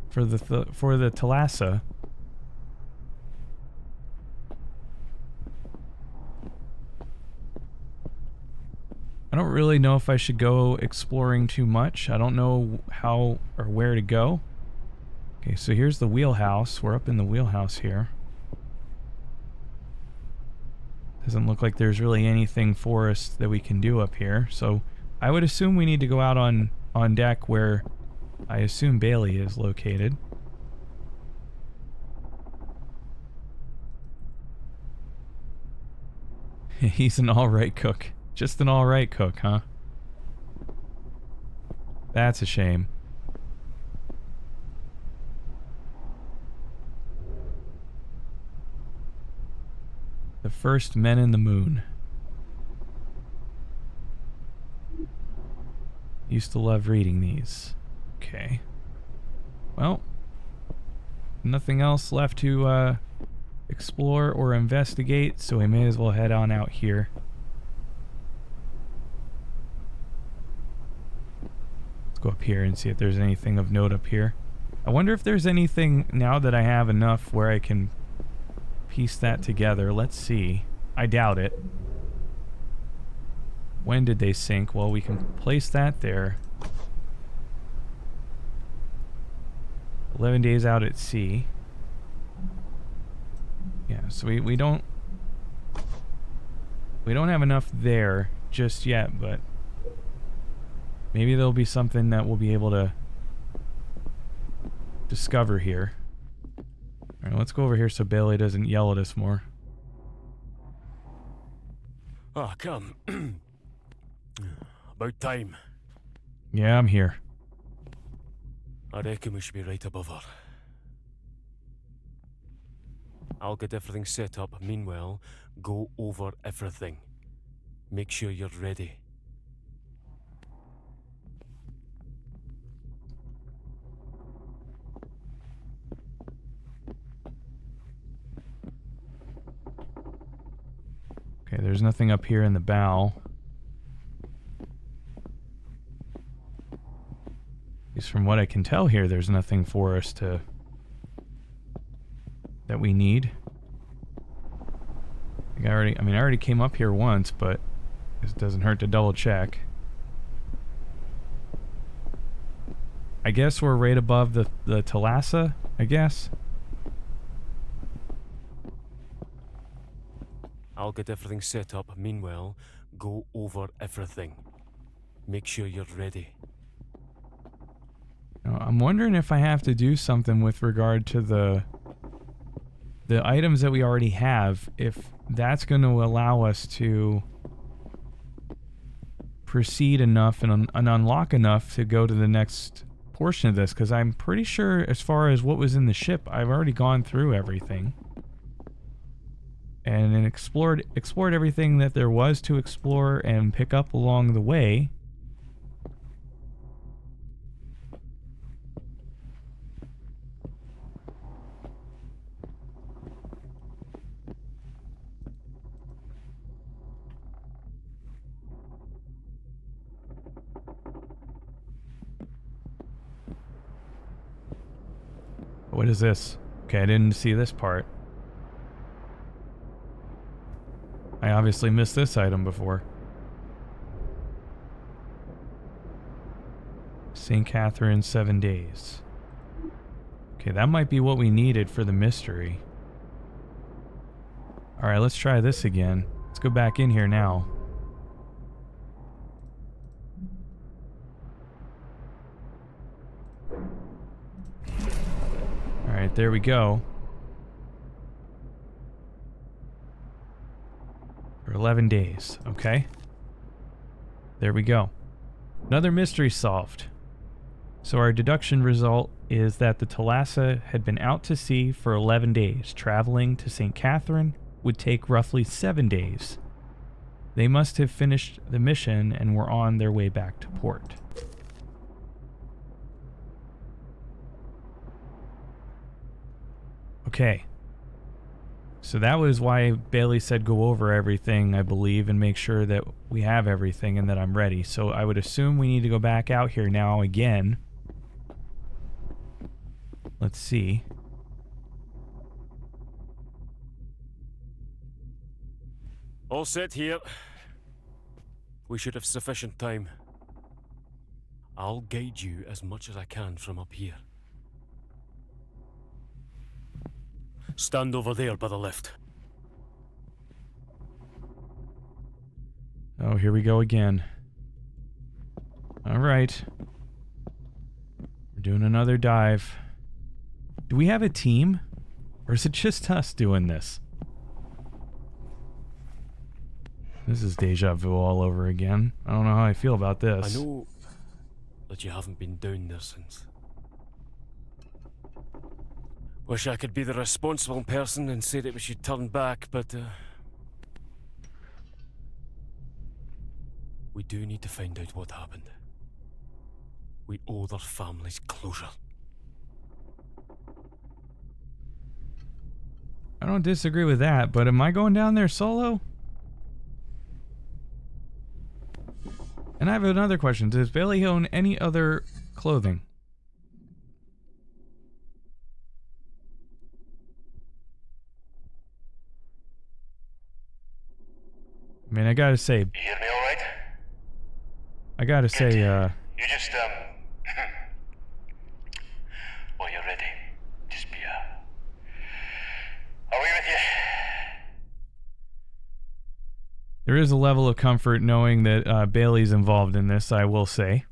S1: for the Thalassa. I don't really know if I should go exploring too much. I don't know how or where to go. Okay, so here's the wheelhouse. We're up in the wheelhouse here. Doesn't look like there's really anything for us that we can do up here. So I would assume we need to go out on deck where I assume Bailey is located. He's an alright cook. Just an alright cook, huh? That's a shame. The First Men in the Moon. Used to love reading these. Okay. Well, nothing else left to explore or investigate, so we may as well head on out here. Let's go up here and see if there's anything of note up here. I wonder if there's anything now that I have enough where I can piece that together. Let's see. I doubt it. When did they sink? Well, we can place that there. 11 days out at sea. Yeah, so we don't have enough there just yet, but maybe there'll be something that we'll be able to discover here. Alright, let's go over here so Bailey doesn't yell at us more.
S13: Ah, come. About time.
S1: Yeah, I'm here.
S13: I reckon we should be right above her. I'll get everything set up. Meanwhile, go over everything. Make sure you're ready.
S1: Okay, there's nothing up here in the bow. At least from what I can tell here, there's nothing for us that we need. I already came up here once, but it doesn't hurt to double check. I guess we're right above the Thalassa, I guess.
S13: I'll get everything set up. Meanwhile, go over everything. Make sure you're ready.
S1: Now, I'm wondering if I have to do something with regard to the items that we already have, if that's going to allow us to proceed enough and unlock enough to go to the next portion of this, because I'm pretty sure as far as what was in the ship, I've already gone through everything. And then explored everything that there was to explore and pick up along the way. What is this? Okay, I didn't see this part. I obviously missed this item before. St. Catherine, 7 days. Okay, that might be what we needed for the mystery. Alright, let's try this again. Let's go back in here now. Alright, there we go. For 11 days, okay? There we go. Another mystery solved. So our deduction result is that the Thalassa had been out to sea for 11 days. Traveling to St. Catherine would take roughly 7 days. They must have finished the mission and were on their way back to port. Okay. So that was why Bailey said go over everything, I believe, and make sure that we have everything and that I'm ready. So I would assume we need to go back out here now again. Let's see.
S2: All set here. We should have sufficient time. I'll guide you as much as I can from up here. Stand over there by the lift.
S1: Oh, here we go again. Alright. We're doing another dive. Do we have a team? Or is it just us doing this? This is deja vu all over again. I don't know how I feel about this.
S2: I know that you haven't been down there since. Wish I could be the responsible person and say that we should turn back, but we do need to find out what happened. We owe their families closure.
S1: I don't disagree with that, but am I going down there solo? And I have another question. Does Bailey own any other clothing? I mean, I gotta say...
S12: You hear me all right?
S1: I gotta
S12: Good.
S1: say,
S12: You just, well, you're ready. Just be, are we with you?
S1: there is a level of comfort knowing that Bailey's involved in this, I will say.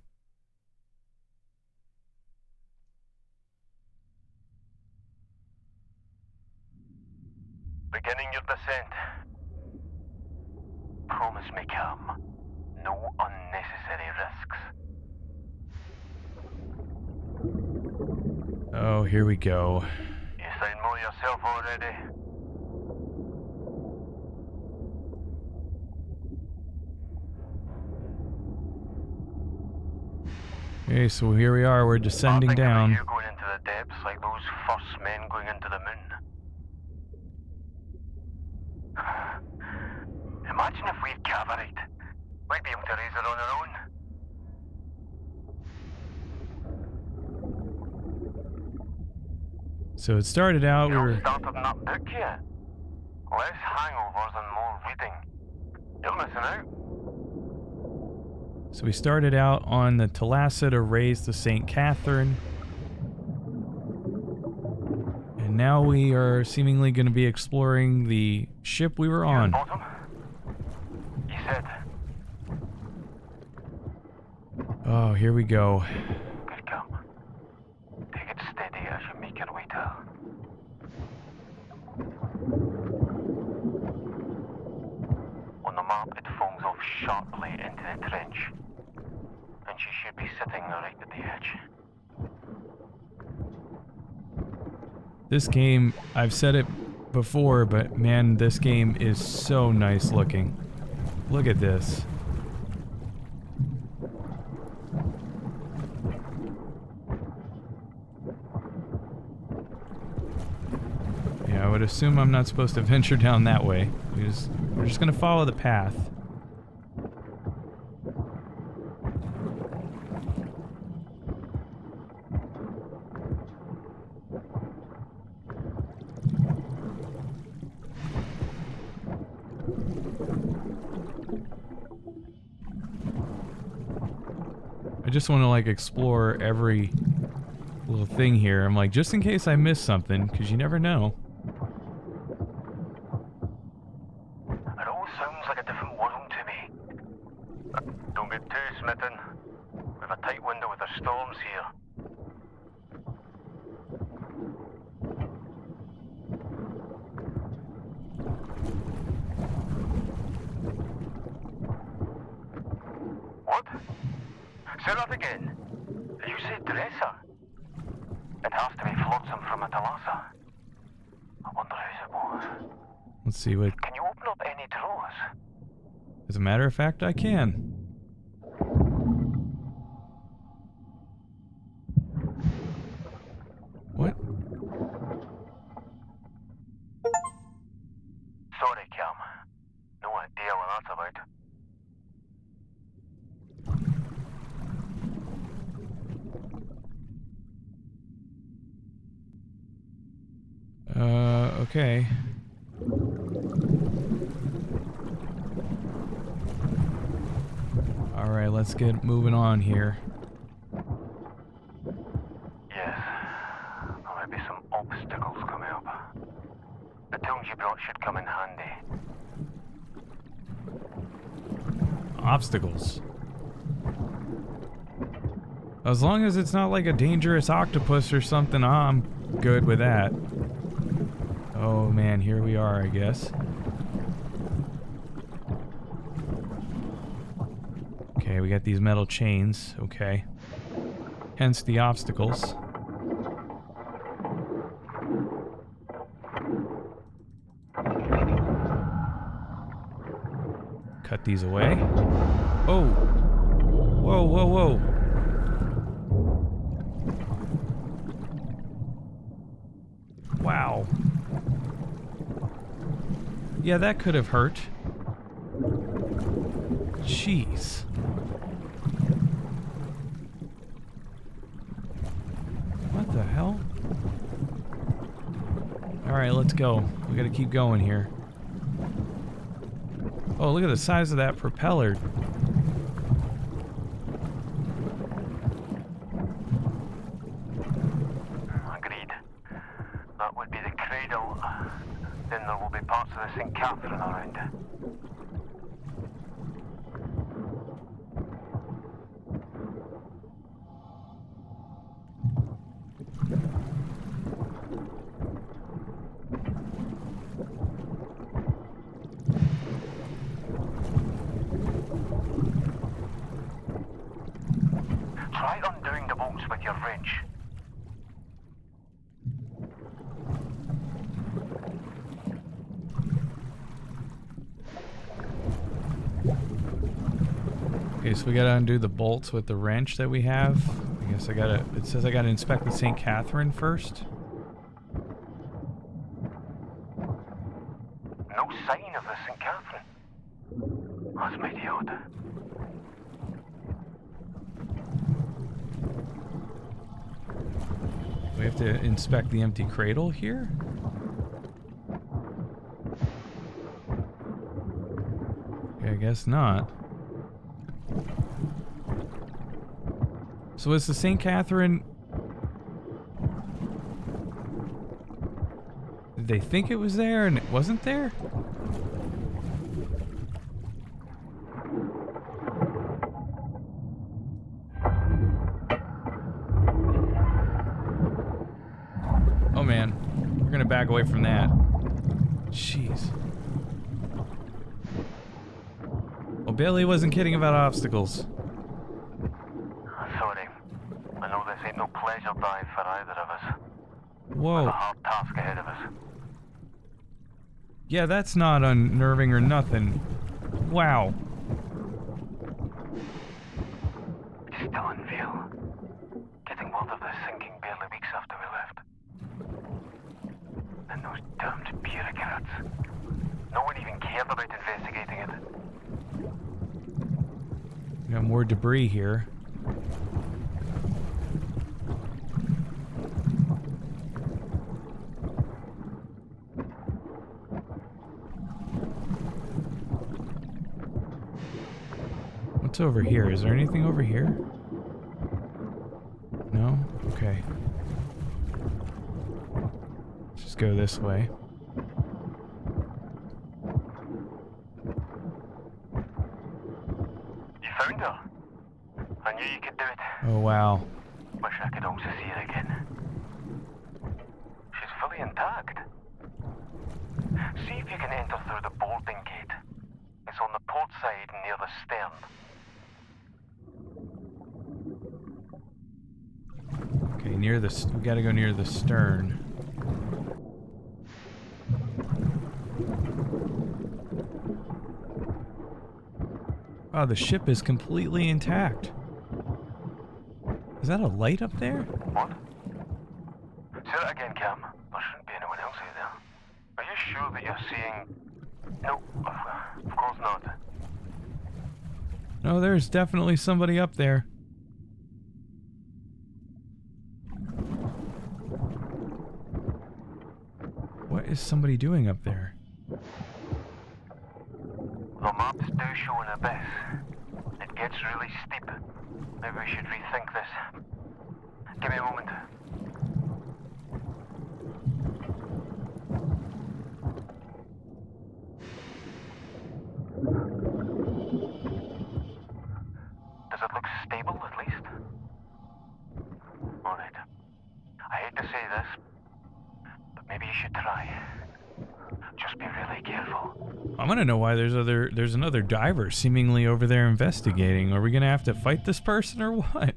S12: Beginning your descent. Promise me calm. No unnecessary risks.
S1: Oh, here we go.
S12: You sound more yourself already.
S1: Okay, so here we are. We're descending down.
S12: You going into the depths like those first men going into the moon. Imagine if we'd cavalried. We'd be able to raise it on our own.
S1: So it started out, we were...
S12: Started in that book yet? Less hangovers and more reading. You're missing out.
S1: So we started out on the Thalassa to raise the St. Catherine. And now we are seemingly going to be exploring the ship we were on.
S12: Bottom? You said.
S1: Oh, here we go.
S12: Good girl. Take it steady as you make your way to her. On the map, it folds off sharply into the trench. And she should be sitting right at the edge.
S1: This game, I've said it before, but man, this game is so nice looking. Look at this. Yeah, I would assume I'm not supposed to venture down that way. We're just gonna follow the path. I just want to like explore every little thing here. I'm like, just in case I miss something, because you never know.
S12: It all sounds like a different world to me. Don't get too smitten. We've a tight window with the storms here. What? Say that again. You said dresser? It has to be flotsam from a Thalassa. I wonder whose it was.
S1: Let's see what...
S12: Can you open up any drawers?
S1: As a matter of fact, I can. What?
S12: Sorry, Cam. No idea what that's about.
S1: Okay. Alright, let's get moving on here.
S12: Yes. There might be some obstacles coming up. The tools you brought should come in handy.
S1: Obstacles. As long as it's not like a dangerous octopus or something, I'm good with that. Oh man, here we are, I guess. Okay, we got these metal chains, okay. Hence the obstacles. Cut these away. Oh! Whoa, whoa, whoa! Wow. Yeah, that could have hurt. Jeez. What the hell? Alright, let's go. We gotta keep going here. Oh, look at the size of that propeller.
S12: Agreed. That would be the cradle. Then there will be parts of the St. Catherine around. Try undoing the bolts with your wrench.
S1: Okay, so we gotta undo the bolts with the wrench that we have. I guess I gotta... It says I gotta inspect the St. Catherine first.
S12: No sign of the St. Catherine. That's mighty odd.
S1: We have to inspect the empty cradle here? Okay, I guess not. So is the St. Catherine... Did they think it was there and it wasn't there? Oh man, we're gonna back away from that. Jeez. Well, Billy wasn't kidding about obstacles.
S12: Sorry. I know this ain't no pleasure dive for either of us.
S1: Whoa.
S12: There's a hard task ahead of us.
S1: Yeah, that's not unnerving or nothing. Wow.
S12: Still in Vale. Getting word of this sinking barely weeks after we left. And those damned bureaucrats. No one even cared about investigating it.
S1: We got more debris here. What's over here? Is there anything over here? go this way.
S12: You found her? I knew you could do it.
S1: Oh, wow.
S12: Wish I could also see her again. She's fully intact. See if you can enter through the boarding gate. It's on the port side near the stern.
S1: Okay, near the... We gotta go near the stern. Wow, the ship is completely intact. Is that a light up there?
S12: What? Say that again, Cam. There shouldn't be anyone else out there. Are you sure that you're seeing... No, of course not.
S1: No, there's definitely somebody up there. What is somebody doing up there?
S12: The maps do show an abyss. It gets really steep. Maybe we should rethink this. Give me a moment. Does it look stable, at least? Alright. I hate to say this, but maybe you should try. Just be really careful.
S1: I want to know why there's another diver seemingly over there investigating. Are we gonna have to fight this person or what?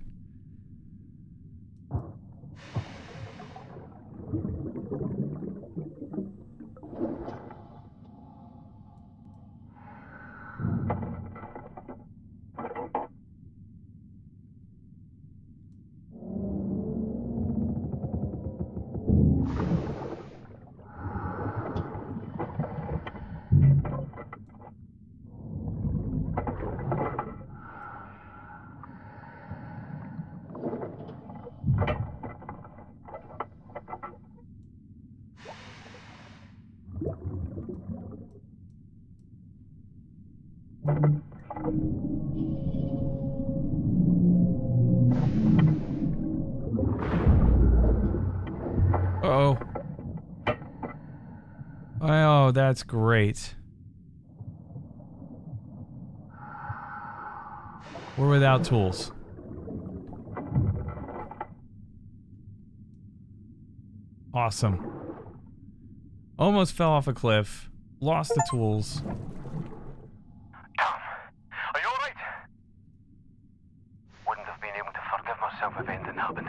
S1: Uh-oh. Oh, that's great. We're without tools. Awesome. Almost fell off a cliff. Lost the tools.
S12: Tom, are you alright? Wouldn't have been able to forgive myself if anything happened.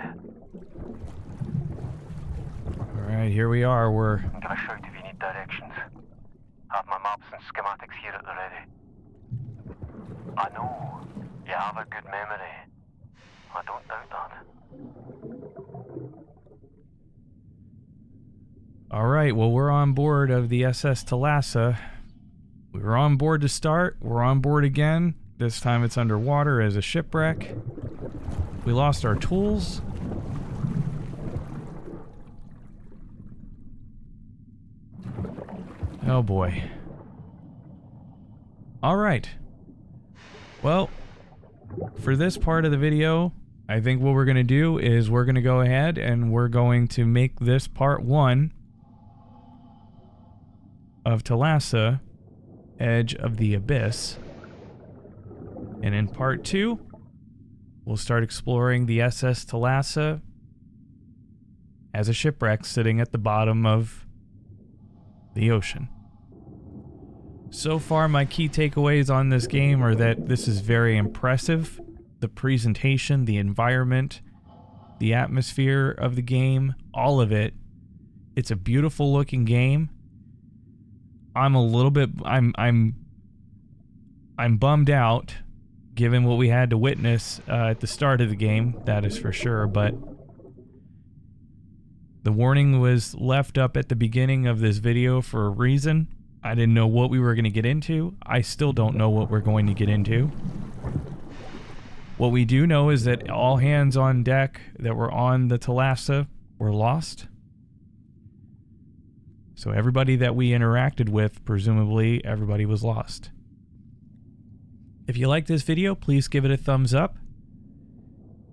S1: Alright, here we are. We're...
S12: Give a shout if you need directions. Have my maps and schematics here at the ready. I know, you have a good memory. I don't doubt that.
S1: Alright, well, we're on board of the SS Thalassa. We were on board to start. We're on board again. This time it's underwater as a shipwreck. We lost our tools. Oh boy. Alright. Well, for this part of the video, I think what we're going to do is we're going to go ahead and we're going to make this part 1 of Thalassa, Edge of the Abyss. And in part 2, we'll start exploring the SS Thalassa as a shipwreck sitting at the bottom of the ocean. So far, my key takeaways on this game are that this is very impressive. The presentation, the environment, the atmosphere of the game, all of it. It's a beautiful looking game. I'm a little bit I'm bummed out given what we had to witness at the start of the game, that is for sure, but the warning was left up at the beginning of this video for a reason. I didn't know what we were going to get into. I still don't know what we're going to get into. What we do know is that all hands on deck that were on the Thalassa were lost. So everybody that we interacted with, presumably everybody was lost. If you like this video, please give it a thumbs up.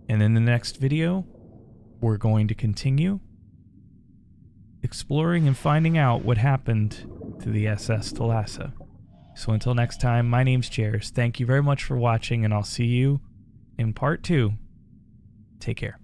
S1: And in the next video, we're going to continue exploring and finding out what happened to the SS Thalassa. So until next time, my name's Chairs. Thank you very much for watching, and I'll see you in part 2. Take care.